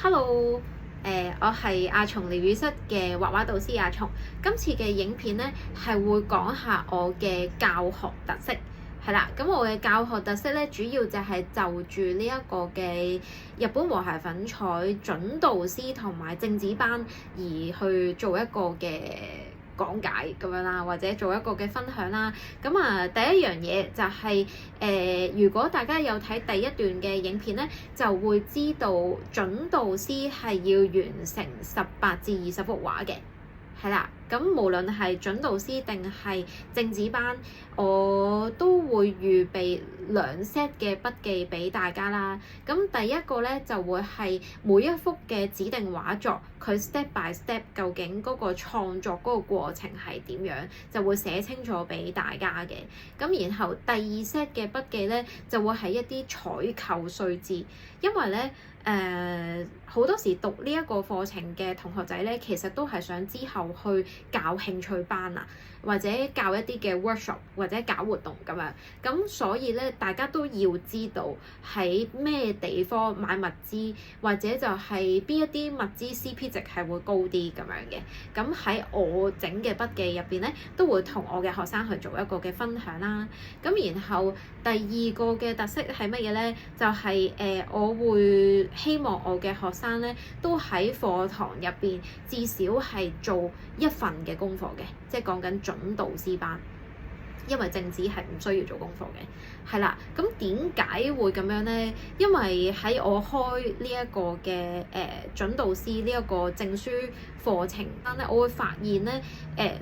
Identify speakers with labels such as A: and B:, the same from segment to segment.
A: Hello，我係阿松療癒室嘅畫畫導師阿松。今次嘅影片咧係會講下我嘅教學特色，係啦。咁我嘅教學特色咧，主要就係就住呢一個嘅日本和諧粉彩準導師同埋正子班而去做一個嘅講解咁樣啦，或者做一個嘅分享啦。咁第一樣嘢就係如果大家有睇第一段嘅影片咧，就會知道準導師係要完成18至20幅畫嘅，係啦。咁無論係準導師定係正子班，我都會預備2 set 嘅筆記俾大家啦。咁第一個咧就會係每一幅嘅指定畫作，佢 step by step 究竟嗰個創作嗰個過程係點樣，就會寫清楚俾大家嘅。咁然後第2 set 嘅筆記咧就會係一啲採購須知，因為咧好多時讀呢一個課程嘅同學仔咧，其實都係想之後去教興趣班啊，或者教一啲嘅 workshop 或者搞活動咁樣。咁所以咧，大家都要知道喺咩地方買物資，或者就係邊一啲物資 CP 值係會高啲咁樣嘅。咁喺我整嘅筆記入邊咧，都會同我嘅學生去做一個嘅分享啦。咁然後第2個嘅特色係乜嘢咧？就係我會希望我嘅學生咧都喺課堂入邊至少係做一份嘅功課嘅，即係講緊準導師班。因為正子係唔需要做功課嘅，係啦。咁點解會咁樣咧？因為喺我開呢一個嘅準導師呢一個證書課程單咧，我會發現咧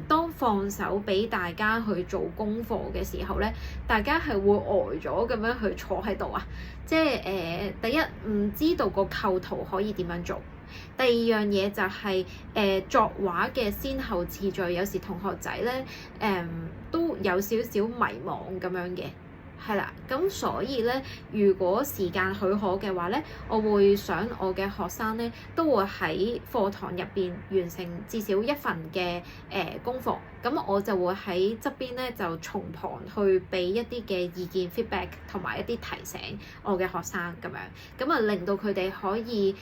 A: 當放手俾大家去做功課嘅時候咧，大家係會呆咗咁樣去坐喺度啊！即係第一唔知道個構圖可以點樣做。第二樣嘢就係作畫嘅先後次序，有時同學仔咧都有少少迷茫咁樣嘅，係啦。咁所以咧，如果時間許可嘅話咧，我會想我嘅學生咧都會喺課堂入邊完成至少一份嘅功課。咁我就會喺側邊咧就從旁去俾一啲嘅意見 feedback 同埋一啲提醒我嘅學生咁樣，咁令到佢哋可以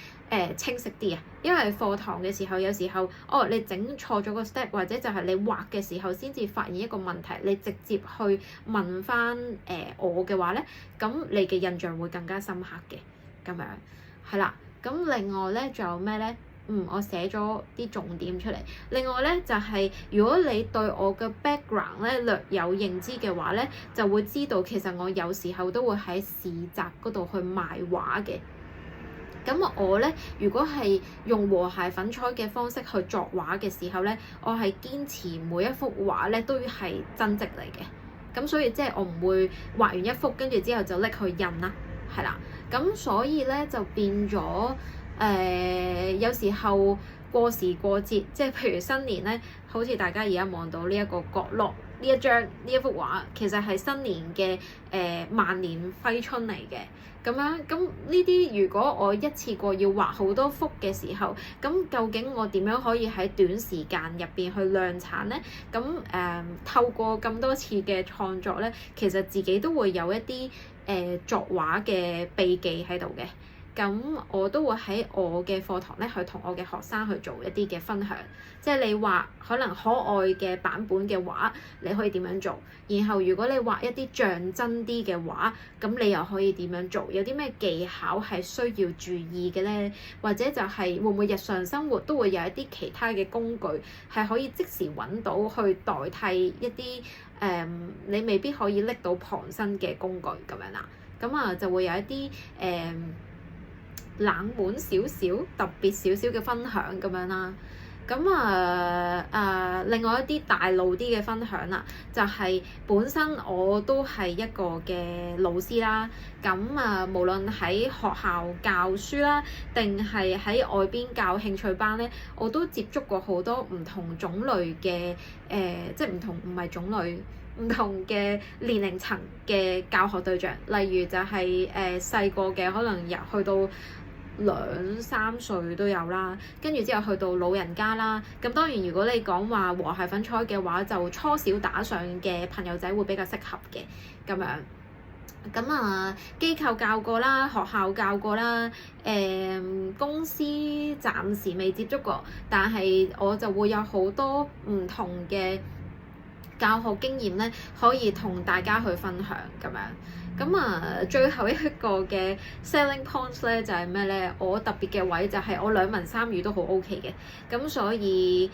A: 清晰啲啊。因為課堂嘅時候有時候你整錯咗個 step， 或者就係你畫嘅時候先至發現一個問題，你直接去問翻我嘅話咧，咁你嘅印象會更加深刻嘅咁樣，係啦。咁另外咧仲有咩咧？我寫咗啲重點出嚟。另外咧就係如果你對我嘅 background 咧略有認知嘅話咧，就會知道其實我有時候都會喺市集嗰度去賣畫嘅。咁我咧，如果係用和諧粉彩嘅方式去作畫嘅時候咧，我係堅持每一幅畫咧都係真跡嚟嘅。咁所以即係我唔會畫完一幅跟住之後就拎去印啦，係啦。咁所以咧就變咗有時候過時過節，即係譬如新年咧，好似大家而家望到呢一個角落呢一幅畫，其實係新年嘅萬年揮春嚟嘅。咁樣咁呢啲，如果我一次過要畫好多幅嘅時候，咁究竟我點樣可以喺短時間入邊去量產咧？咁透過咁多次嘅創作咧，其實自己都會有一啲作畫嘅秘技喺度嘅。咁我都會喺我嘅課堂咧，去同我嘅學生去做一啲嘅分享，即係你畫可能可愛嘅版本嘅畫，你可以點樣做？然後如果你畫一啲象真啲嘅畫，咁你又可以點樣做？有啲咩技巧係需要注意嘅咧？或者就係會唔會日常生活都會有一啲其他嘅工具係可以即時揾到去代替一啲你未必可以拎到旁身嘅工具咁樣啦。咁就會有一啲冷門少少、特別少少嘅分享咁樣啦。咁另外一啲大路啲嘅分享啦，就係本身我都係一個嘅老師啦。咁無論喺學校教書啦，定係喺外邊教興趣班咧，我都接觸過好多唔同種類嘅即係唔係種類。唔同嘅年齡層嘅教學對象，例如就係細個嘅，可能去到2、3歲都有啦，跟住之後去到老人家啦。咁當然如果你講話和諧粉彩嘅話，就初小打上嘅朋友仔會比較適合嘅咁樣。咁啊，機構教過啦，學校教過啦，公司暫時未接觸過，但係我就會有好多唔同嘅教學經驗咧，可以同大家去分享咁樣。咁啊，最後一個嘅 selling points 咧就係咩咧？我特別嘅位就係我兩文三語都好 OK 嘅，咁所以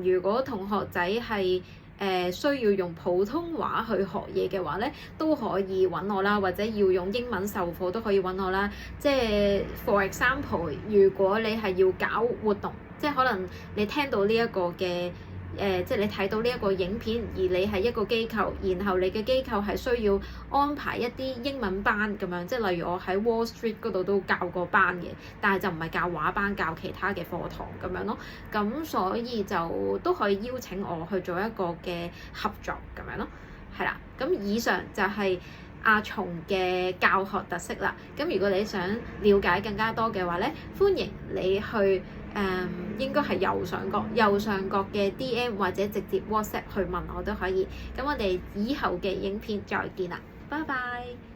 A: 如果同學仔係需要用普通話去學嘢嘅話咧，都可以揾我啦，或者要用英文授課都可以揾我啦。即係 for example，如果你係要搞活動，即係可能你聽到呢一個嘅即係你睇到呢一個影片，而你係一個機構，然後你嘅機構係需要安排一啲英文班咁樣，即係例如我喺 Wall Street 嗰度都教過班嘅，但係就唔係教畫班，教其他嘅課堂咁樣咯。咁所以就都可以邀請我去做一個嘅合作咁樣咯，係啦。咁以上就係阿松嘅教學特色啦。咁如果你想了解更加多嘅話咧，歡迎你去應該係右上角嘅 DM 或者直接 WhatsApp 去問我都可以。咁我哋以後嘅影片再見啦，拜拜。